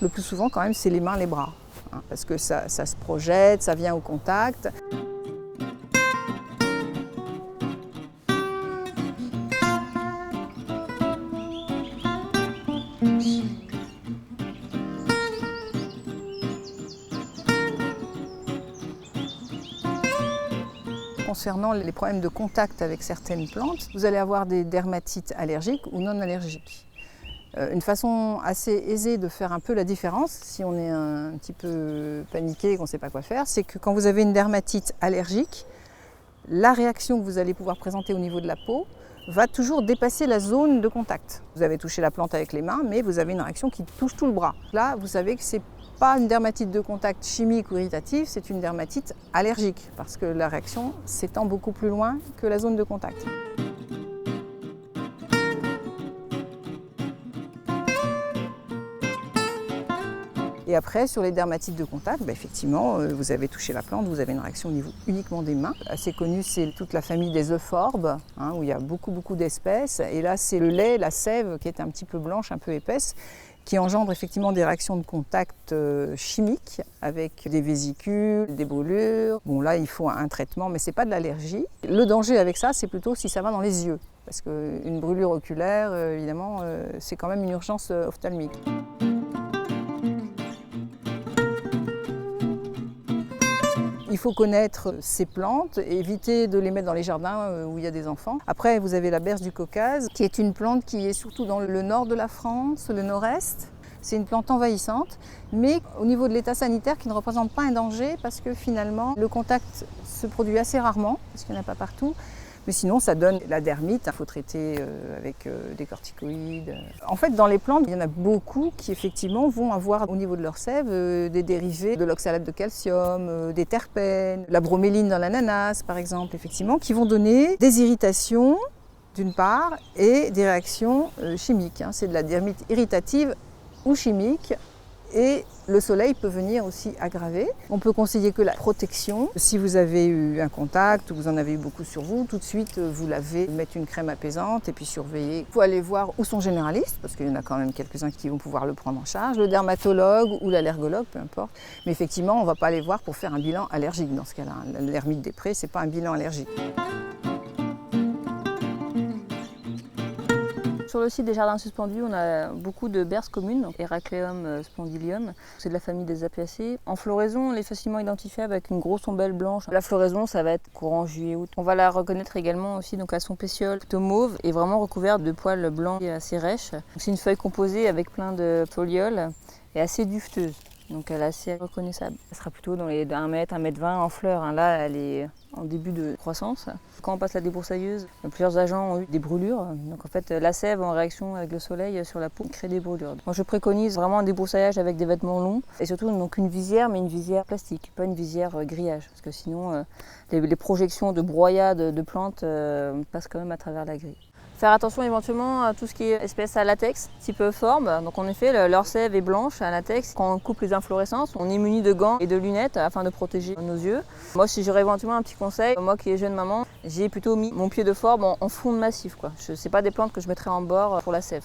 Le plus souvent quand même c'est les mains, les bras, hein, parce que ça se projette, ça vient au contact. Concernant les problèmes de contact avec certaines plantes, vous allez avoir des dermatites allergiques ou non allergiques. Une façon assez aisée de faire un peu la différence, si on est un petit peu paniqué et qu'on ne sait pas quoi faire, c'est que quand vous avez une dermatite allergique, la réaction que vous allez pouvoir présenter au niveau de la peau va toujours dépasser la zone de contact. Vous avez touché la plante avec les mains, mais vous avez une réaction qui touche tout le bras. Là, vous savez que ce n'est pas une dermatite de contact chimique ou irritative, c'est une dermatite allergique, parce que la réaction s'étend beaucoup plus loin que la zone de contact. Et après, sur les dermatites de contact, effectivement, vous avez touché la plante, vous avez une réaction au niveau uniquement des mains. Assez connue, c'est toute la famille des euphorbes, hein, où il y a beaucoup d'espèces. Et là, c'est le lait, la sève, qui est un petit peu blanche, un peu épaisse, qui engendre effectivement des réactions de contact chimiques avec des vésicules, des brûlures. Bon, là, il faut un traitement, mais ce n'est pas de l'allergie. Le danger avec ça, c'est plutôt si ça va dans les yeux. Parce qu'une brûlure oculaire, évidemment, c'est quand même une urgence ophtalmique. Il faut connaître ces plantes et éviter de les mettre dans les jardins où il y a des enfants. Après, vous avez la berce du Caucase, qui est une plante qui est surtout dans le nord de la France, le nord-est. C'est une plante envahissante, mais au niveau de l'état sanitaire qui ne représente pas un danger parce que finalement, le contact se produit assez rarement, parce qu'il n'y en a pas partout. Mais sinon, ça donne la dermite. Il faut traiter avec des corticoïdes. En fait, dans les plantes, il y en a beaucoup qui, effectivement, vont avoir au niveau de leur sève des dérivés de l'oxalate de calcium, des terpènes, la broméline dans l'ananas, par exemple, effectivement, qui vont donner des irritations, d'une part, et des réactions chimiques. C'est de la dermite irritative ou chimique. Et le soleil peut venir aussi aggraver. On peut conseiller que la protection, si vous avez eu un contact ou vous en avez eu beaucoup sur vous, tout de suite vous lavez, mettre une crème apaisante et puis surveiller. Il faut aller voir où son généraliste, parce qu'il y en a quand même quelques-uns qui vont pouvoir le prendre en charge, le dermatologue ou l'allergologue, peu importe. Mais effectivement, on ne va pas aller voir pour faire un bilan allergique dans ce cas-là. L'hermite des prés, ce n'est pas un bilan allergique. Sur le site des jardins suspendus, on a beaucoup de berces communes, donc Heracleum spondylium, c'est de la famille des Apiacées. En floraison, elle est facilement identifiable avec une grosse ombelle blanche. La floraison, ça va être courant juillet-août. On va la reconnaître également aussi donc à son pétiole plutôt mauve et vraiment recouverte de poils blancs et assez rêches. C'est une feuille composée avec plein de folioles et assez dufteuse. Donc elle est assez reconnaissable. Elle sera plutôt dans les 1 mètre, 1 mètre 20 en fleurs. Là, elle est en début de croissance. Quand on passe la débroussailleuse, plusieurs agents ont eu des brûlures. Donc en fait, la sève en réaction avec le soleil sur la peau crée des brûlures. Moi, je préconise vraiment un débroussaillage avec des vêtements longs et surtout donc une visière, mais une visière plastique, pas une visière grillage. Parce que sinon, les projections de broyade de plantes passent quand même à travers la grille. Faire attention éventuellement à tout ce qui est espèces à latex, type forme. Donc en effet, leur sève est blanche à latex. Quand on coupe les inflorescences, on est muni de gants et de lunettes afin de protéger nos yeux. Moi, si j'aurais éventuellement un petit conseil, moi qui est jeune maman, j'ai plutôt mis mon pied de forme en fonte massif. Ce n'est pas des plantes que je mettrais en bord pour la sève.